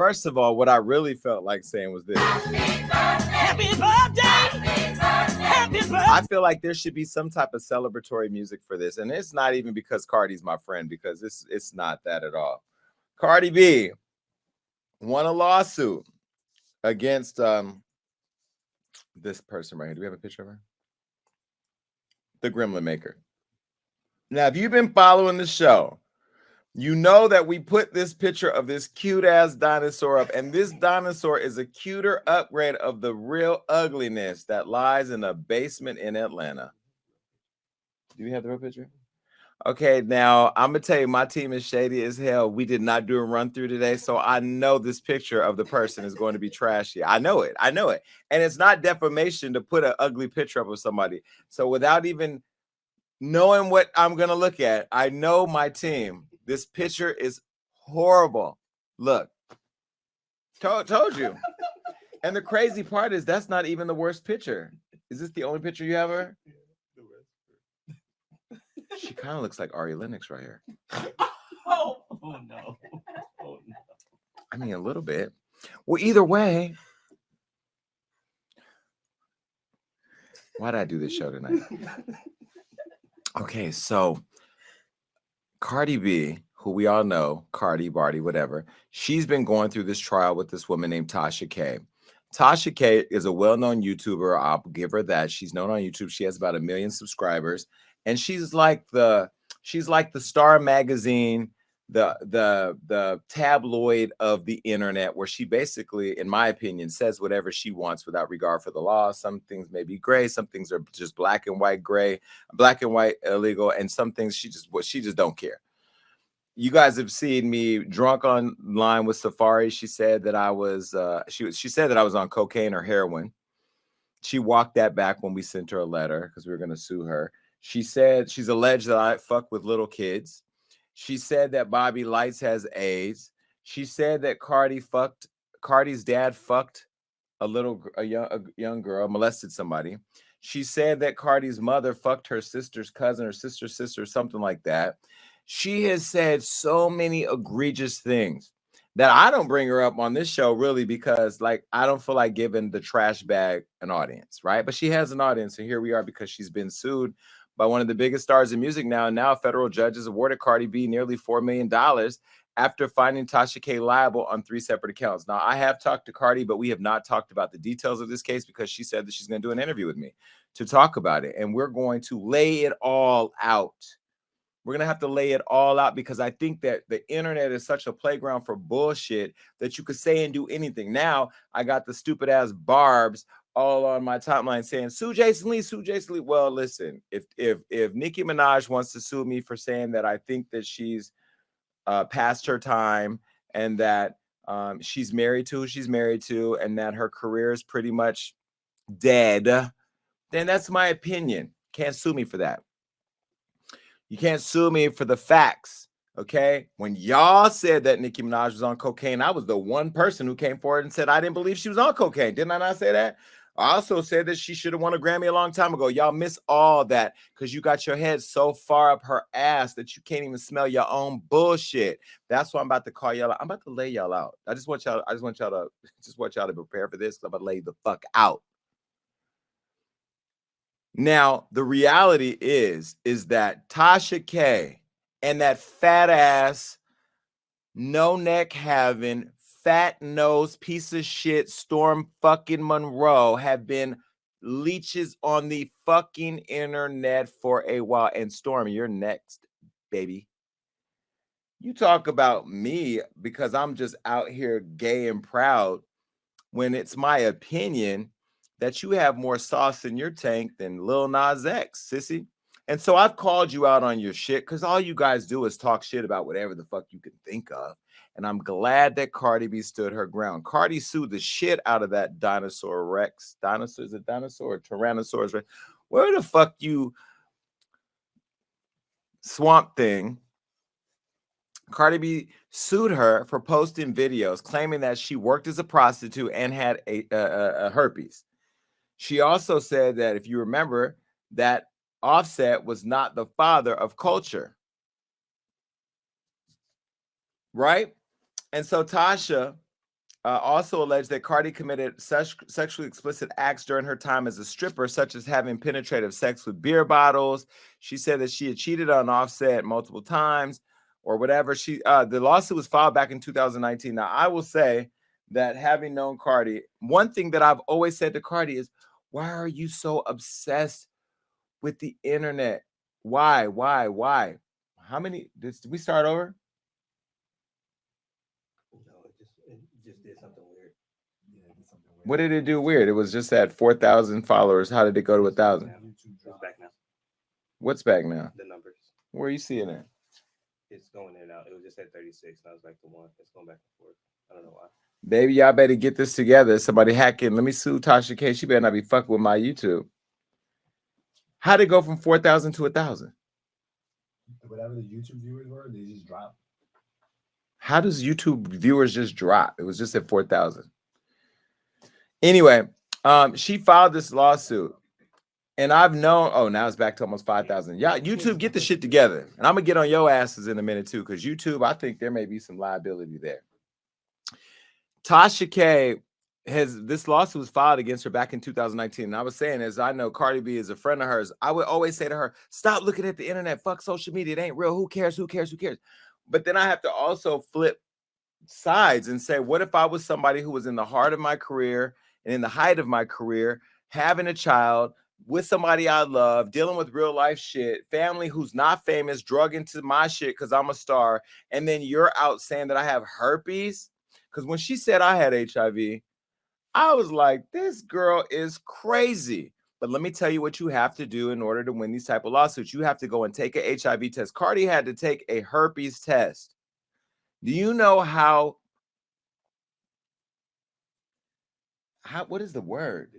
First of all, what I really felt like saying was this. Happy birthday! Happy birthday! I feel like there should be some type of celebratory music for this. And it's not even because Cardi's my friend, because it's not that at all. Cardi B won a lawsuit against this person right here. Do we have a picture of her? The Gremlin Maker. Now, if you've been following the show, you know that we put this picture of this cute ass dinosaur up, and this dinosaur is a cuter upgrade of the real ugliness that lies in a basement in Atlanta. Do we have the real picture? Okay, now I'm gonna tell you, my team is shady as hell. We did not do a run through today, so I know this picture of the person is going to be trashy. I know it, and it's not defamation to put an ugly picture up of somebody. So without even knowing what I'm gonna look at, I know my team. This picture is horrible. Look, told you. And the crazy part is that's not even the worst picture. Is this the only picture you have of her? She kind of looks like Ari Lennox right here. Oh no. Oh no. I mean, a little bit. Well, either way, why did I do this show tonight? Okay, so Cardi B, who we all know, Cardi, Barty, whatever, she's been going through this trial with this woman named Tasha K. Tasha K is a well-known YouTuber. I'll give her that. She's known on YouTube. She has about 1 million subscribers, and she's like the Star Magazine, the tabloid of the internet, where she basically, in my opinion, says whatever she wants without regard for the law. Some things may be gray, some things are just black and white gray, black and white illegal, and some things she just don't care. You guys have seen me drunk online with Safari. She said that I was she said that I was on cocaine or heroin. She walked that back when we sent her a letter because we were going to sue her. She said she's alleged that I fuck with little kids. She said that Bobby Lights has AIDS. She said that Cardi's dad fucked a young girl, molested somebody. She said that Cardi's mother fucked her sister's cousin or sister's sister, something like that. She has said so many egregious things that I don't bring her up on this show really because like I don't feel like giving the trash bag an audience, right? But she has an audience, and here we are because she's been sued by one of the biggest stars in music now. And now federal judges awarded Cardi B nearly $4 million after finding Tasha K liable on 3 separate accounts. Now, I have talked to Cardi, but we have not talked about the details of this case because she said that she's going to do an interview with me to talk about it. And we're going to lay it all out. We're going to have to lay it all out because I think that the internet is such a playground for bullshit that you could say and do anything. Now, I got the stupid ass Barbs all on my timeline saying, sue Jason Lee, sue Jason Lee. Well, listen, if Nicki Minaj wants to sue me for saying that I think that she's past her time and that she's married to who she's married to and that her career is pretty much dead, then that's my opinion. Can't sue me for that. You can't sue me for the facts, okay? When y'all said that Nicki Minaj was on cocaine, I was the one person who came forward and said I didn't believe she was on cocaine. Didn't I not say that? I also said that she should have won a Grammy a long time ago. Y'all miss all that because you got your head so far up her ass that you can't even smell your own bullshit. That's why I'm about to call y'all out. I'm about to lay y'all out. I just want y'all to prepare for this because I'm about to lay the fuck out. Now, the reality is that Tasha K and that fat ass, no neck having, fat nose piece of shit Storm fucking Monroe have been leeches on the fucking internet for a while. And Storm, you're next, baby. You talk about me because I'm just out here gay and proud when it's my opinion that you have more sauce in your tank than Lil Nas X, sissy. And so I've called you out on your shit because all you guys do is talk shit about whatever the fuck you can think of. And I'm glad that Cardi B stood her ground. Cardi sued the shit out of that dinosaur Rex. Dinosaur, is it dinosaur or Tyrannosaurus Rex? Where the fuck you swamp thing? Cardi B sued her for posting videos claiming that she worked as a prostitute and had a herpes. She also said that, if you remember, that Offset was not the father of Culture. Right? And so Tasha also alleged that Cardi committed sexually explicit acts during her time as a stripper, such as having penetrative sex with beer bottles. She said that she had cheated on Offset multiple times or whatever. The lawsuit was filed back in 2019. Now, I will say that having known Cardi, one thing that I've always said to Cardi is, why are you so obsessed with the internet? Why? How many? Did we start over? No, it just did something weird. Yeah, it did something weird. What did it do weird? It was just at 4,000 followers. How did it go to 1,000? It's back now. What's back now? The numbers. Where are you seeing it? It's going in and out. It was just at 36. Now it's back to 1. It's going back and forth. I don't know why. Baby, y'all better get this together. Somebody hack in. Let me sue Tasha K. She better not be fucking with my YouTube. How'd it go from 4,000 to 1,000? Whatever the YouTube viewers were, they just dropped. How does YouTube viewers just drop? It was just at 4,000. Anyway, she filed this lawsuit. And I've known, oh, now it's back to almost 5,000. Yeah, YouTube, get the shit together. And I'm going to get on your asses in a minute, too, because YouTube, I think there may be some liability there. Tasha K this lawsuit was filed against her back in 2019. And I was saying, as I know Cardi B is a friend of hers, I would always say to her, stop looking at the internet. Fuck social media. It ain't real. Who cares? But then I have to also flip sides and say, what if I was somebody who was in the heart of my career and in the height of my career, having a child with somebody I love, dealing with real life shit, family who's not famous, drug into my shit because I'm a star, and then you're out saying that I have herpes? Because when she said I had HIV, I was like, this girl is crazy. But let me tell you what you have to do in order to win these type of lawsuits. You have to go and take an HIV test. Cardi had to take a herpes test. Do you know how what is the word?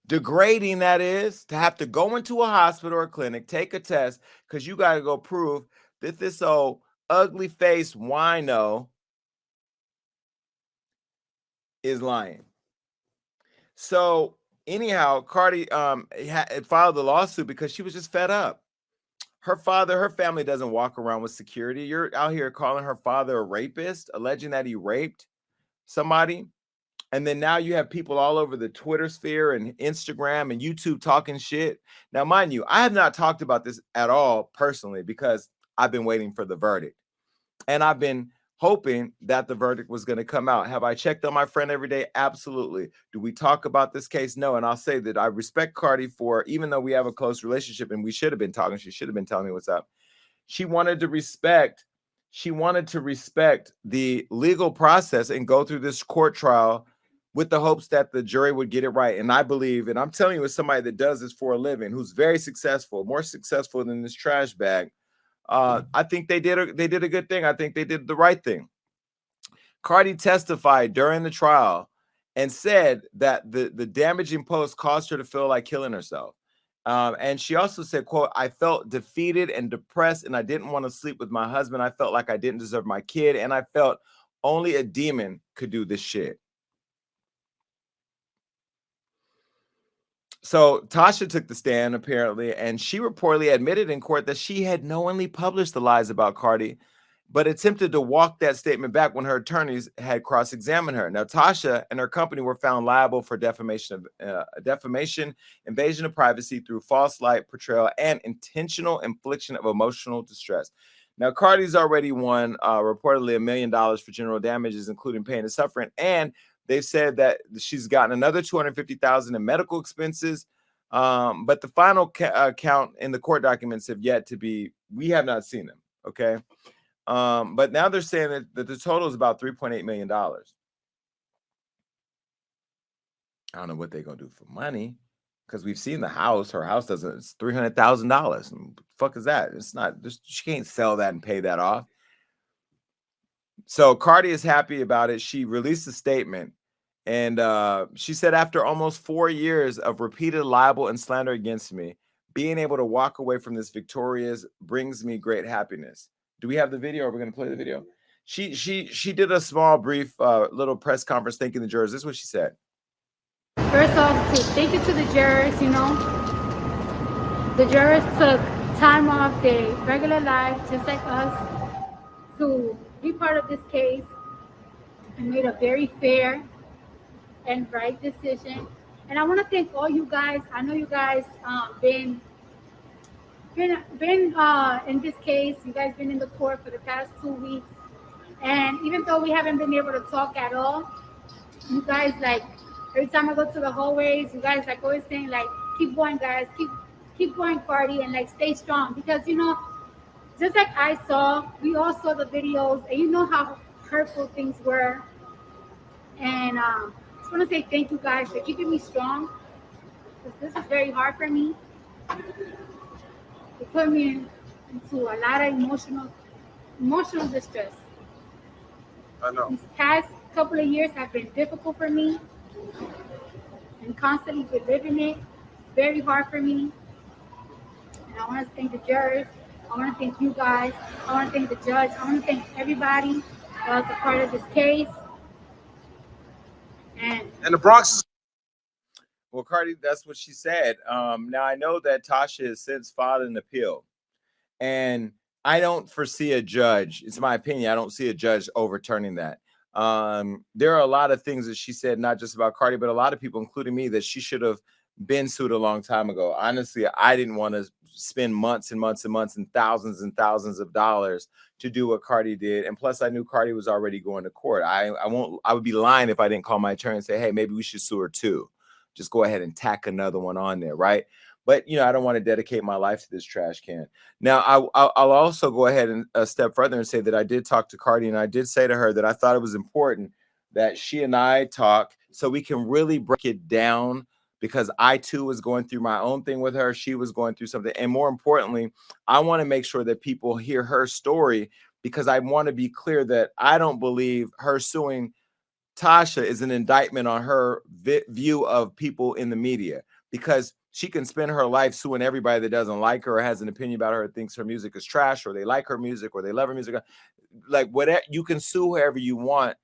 Degrading that is, to have to go into a hospital or clinic, take a test, because you got to go prove that this old ugly face wino is lying. So anyhow, Cardi filed the lawsuit because she was just fed up. Her family doesn't walk around with security. You're out here calling her father a rapist, alleging that he raped somebody. And then now you have people all over the Twitter sphere and Instagram and YouTube talking shit. Now, mind you, I have not talked about this at all personally because I've been waiting for the verdict. And I've been hoping that the verdict was going to come out. Have I checked on my friend every day? Absolutely. Do we talk about this case? No. And I'll say that I respect Cardi for, even though we have a close relationship and we should have been talking, she should have been telling me what's up. She wanted to respect the legal process and go through this court trial with the hopes that the jury would get it right. And I believe, and I'm telling you, as somebody that does this for a living, who's very successful, more successful than this trash bag, I think they did a good thing. I think they did the right thing. Cardi testified during the trial and said that the damaging post caused her to feel like killing herself. And she also said, quote, I felt defeated and depressed, and I didn't want to sleep with my husband. I felt like I didn't deserve my kid, and I felt only a demon could do this shit. So Tasha took the stand, apparently, and she reportedly admitted in court that she had knowingly published the lies about Cardi, but attempted to walk that statement back when her attorneys had cross-examined her. Now, Tasha and her company were found liable for defamation, invasion of privacy through false light portrayal, and intentional infliction of emotional distress. Now, Cardi's already won reportedly $1 million for general damages, including pain and suffering, and they've said that she's gotten another $250,000 in medical expenses, but the final count in the court documents have yet to be. We have not seen them. Okay, but now they're saying that the total is about $3.8 million. I don't know what they're gonna do for money because we've seen the house. Her house doesn't. It's $300,000. Fuck is that? It's not. She can't sell that and pay that off. So Cardi is happy about it. She released a statement. And she said, after almost 4 years of repeated libel and slander against me, being able to walk away from this victorious brings me great happiness. Do we have the video? Are we going to play the video? She did a small, brief little press conference thanking the jurors. This is what she said. First off, thank you to the jurors. You know, the jurors took time off their regular life, just like us, to be part of this case. and made a very fair and right decision. And I want to thank all you guys. I know you guys been in this case. You guys been in the court for the past 2 weeks, and even though we haven't been able to talk at all, you guys like every time I go to the hallways, you guys like always saying like, keep going, guys, keep going, Cardi, and like stay strong because just like I saw, we all saw the videos, and you know how hurtful things were. And just want to say thank you guys for keeping me strong because this is very hard for me. It put me into a lot of emotional distress. I know. These past couple of years have been difficult for me and constantly reliving it. It's very hard for me. And I want to thank the jurors. I want to thank you guys. I want to thank the judge. I want to thank everybody that was a part of this case. And the Bronx is. Well, Cardi, that's what she said. Now I know that Tasha has since filed an appeal, and I don't foresee a judge. It's my opinion. I don't see a judge overturning that. There are a lot of things that she said, not just about Cardi, but a lot of people, including me, that she should have been sued a long time ago. Honestly, I didn't want to spend months and months and months and thousands of dollars to do what Cardi did. And plus, I knew Cardi was already going to court. I would be lying if I didn't call my attorney and say, hey, maybe we should sue her too. Just go ahead and tack another one on there, right? But, I don't want to dedicate my life to this trash can. Now, I'll also go ahead and a step further and say that I did talk to Cardi, and I did say to her that I thought it was important that she and I talk so we can really break it down, because I, too, was going through my own thing with her. She was going through something. And more importantly, I want to make sure that people hear her story, because I want to be clear that I don't believe her suing Tasha is an indictment on her view of people in the media, because she can spend her life suing everybody that doesn't like her or has an opinion about her, thinks her music is trash, or they like her music, or they love her music. Like, whatever, you can sue whoever you want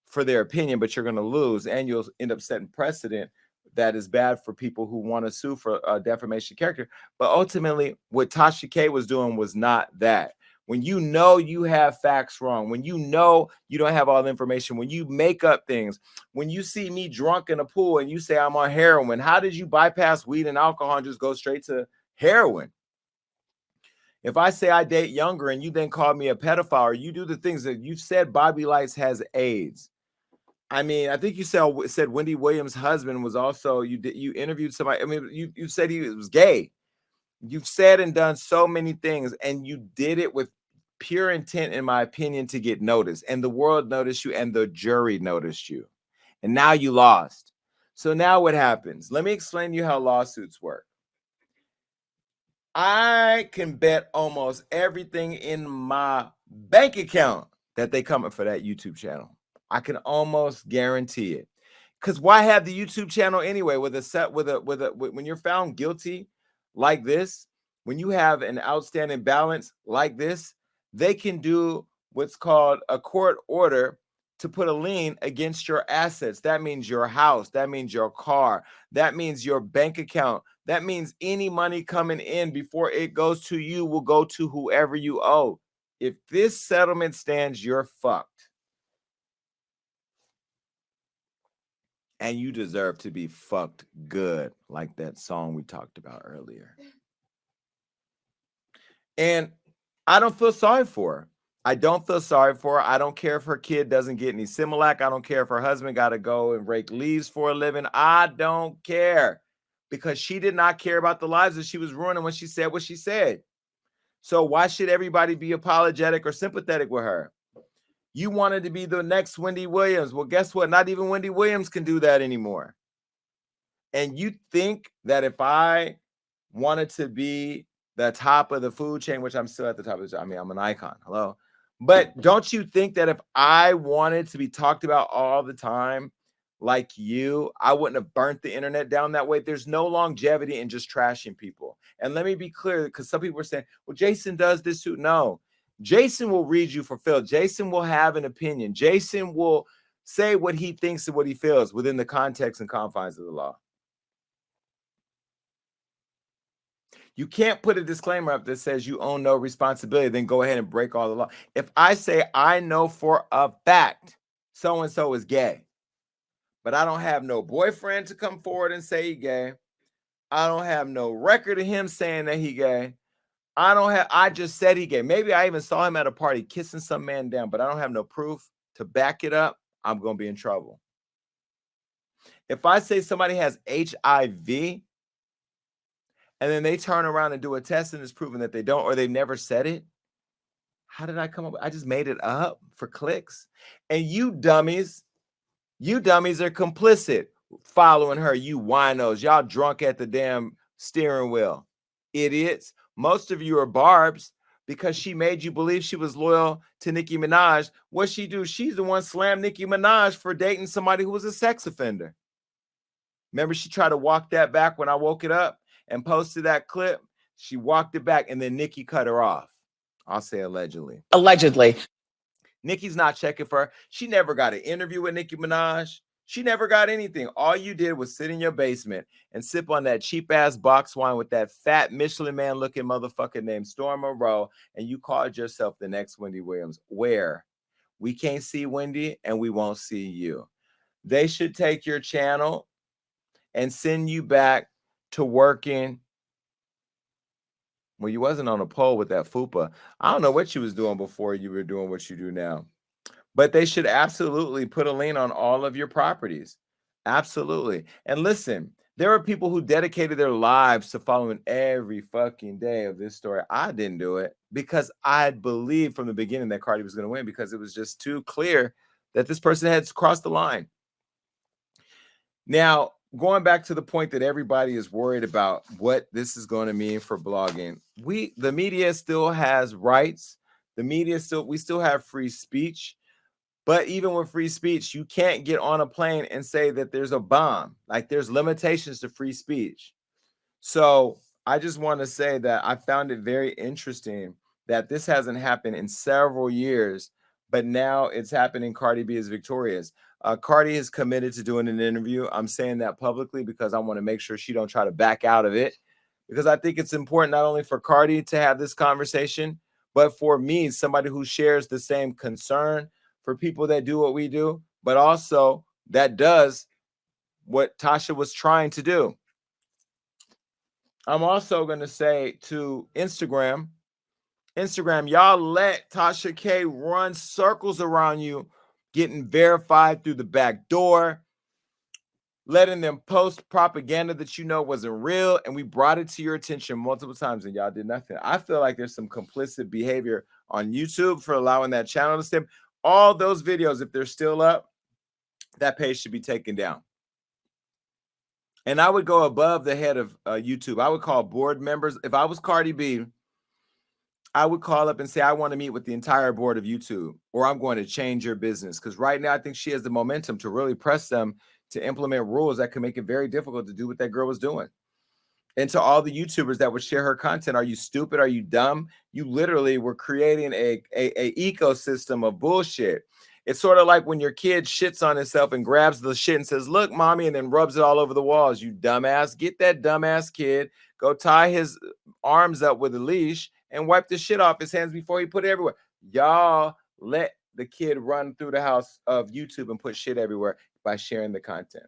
for their opinion, but you're going to lose, and you'll end up setting precedent that is bad for people who want to sue for defamation of character. But ultimately, what Tasha K was doing was not that. When you know you have facts wrong, when you know you don't have all the information, when you make up things, when you see me drunk in a pool and you say I'm on heroin, how did you bypass weed and alcohol and just go straight to heroin? If I say I date younger and you then call me a pedophile, or you do the things that you said Bobby Lights has AIDS. I mean, I think you said Wendy Williams' husband was also, you interviewed somebody. I mean, you said he was gay. You've said and done so many things, and you did it with pure intent, in my opinion, to get noticed. And the world noticed you, and the jury noticed you. And now you lost. So now what happens? Let me explain to you how lawsuits work. I can bet almost everything in my bank account that they coming for that YouTube channel. I can almost guarantee it. Because why have the YouTube channel anyway? When you're found guilty like this, when you have an outstanding balance like this, they can do what's called a court order to put a lien against your assets. That means your house, that means your car, that means your bank account, that means any money coming in before it goes to you will go to whoever you owe. If this settlement stands, you're fucked. And you deserve to be fucked good, like that song we talked about earlier. And I don't feel sorry for her. I don't feel sorry for her. I don't care if her kid doesn't get any Similac. I don't care if her husband got to go and rake leaves for a living. I don't care, because she did not care about the lives that she was ruining when she said what she said. So why should everybody be apologetic or sympathetic with her? You wanted to be the next Wendy Williams. Well, guess what? Not even Wendy Williams can do that anymore. And you think that if I wanted to be the top of the food chain, which I'm still at the top of the, I mean, I'm an icon. Hello. But don't you think that if I wanted to be talked about all the time like you, I wouldn't have burnt the internet down that way? There's no longevity in just trashing people. And let me be clear, because some people are saying, well, Jason does this too. No, Jason will read you for Phil. Jason will have an opinion. Jason will say what he thinks and what he feels within the context and confines of the law. You can't put a disclaimer up that says you own no responsibility, then go ahead and break all the law. If I say I know for a fact so-and-so is gay. But I don't have no boyfriend to come forward and say he gay. I don't have no record of him saying that he gay. I just said he gay. Maybe I even saw him at a party kissing some man down, but I don't have no proof to back it up. I'm going to be in trouble. If I say somebody has HIV and then they turn around and do a test and it's proven that they don't, or they've never said it, how did I come up with? I just made it up for clicks. And you dummies are complicit following her, you winos. Y'all drunk at the damn steering wheel. Idiots. Most of you are barbs because she made you believe she was loyal to Nicki Minaj. What'd she do? She's the one slammed Nicki Minaj for dating somebody who was a sex offender. Remember, she tried to walk that back when I woke it up and posted that clip. She walked it back and then Nicki cut her off. I'll say allegedly. Allegedly. Nicki's not checking for her. She never got an interview with Nicki Minaj. She never got anything. All you did was sit in your basement and sip on that cheap-ass box wine with that fat Michelin man-looking motherfucker named Storm Monroe, and you called yourself the next Wendy Williams. Where? We can't see Wendy, and we won't see you. They should take your channel and send you back to working. Well, you wasn't on a pole with that fupa. I don't know what you was doing before you were doing what you do now. But they should absolutely put a lien on all of your properties. Absolutely. And listen, there are people who dedicated their lives to following every fucking day of this story. I didn't do it because I believed from the beginning that Cardi was going to win because it was just too clear that this person had crossed the line. Now, going back to the point that everybody is worried about what this is going to mean for blogging, the media still has rights. We still have free speech. But even with free speech, you can't get on a plane and say that there's a bomb. Like there's limitations to free speech. So I just want to say that I found it very interesting that this hasn't happened in several years, but now it's happening. Cardi B is victorious. Cardi is committed to doing an interview. I'm saying that publicly because I want to make sure she don't try to back out of it, because I think it's important not only for Cardi to have this conversation, but for me, somebody who shares the same concern for people that do what we do, but also that does what Tasha was trying to do. I'm also going to say to Instagram, y'all let Tasha K run circles around you, getting verified through the back door, letting them post propaganda that you know wasn't real, and we brought it to your attention multiple times and y'all did nothing. I feel like there's some complicit behavior on YouTube for allowing that channel to stem. All those videos, if they're still up, that page should be taken down. And I would go above the head of YouTube. I would call board members. If I was Cardi B, I would call up and say, I want to meet with the entire board of YouTube, or I'm going to change your business. Because right now, I think she has the momentum to really press them to implement rules that can make it very difficult to do what that girl was doing. And to all the YouTubers that would share her content, are you stupid? Are you dumb? You literally were creating a ecosystem of bullshit. It's sort of like when your kid shits on himself and grabs the shit and says, look, mommy, and then rubs it all over the walls. You dumbass. Get that dumbass kid. Go tie his arms up with a leash and wipe the shit off his hands before he put it everywhere. Y'all let the kid run through the house of YouTube and put shit everywhere by sharing the content.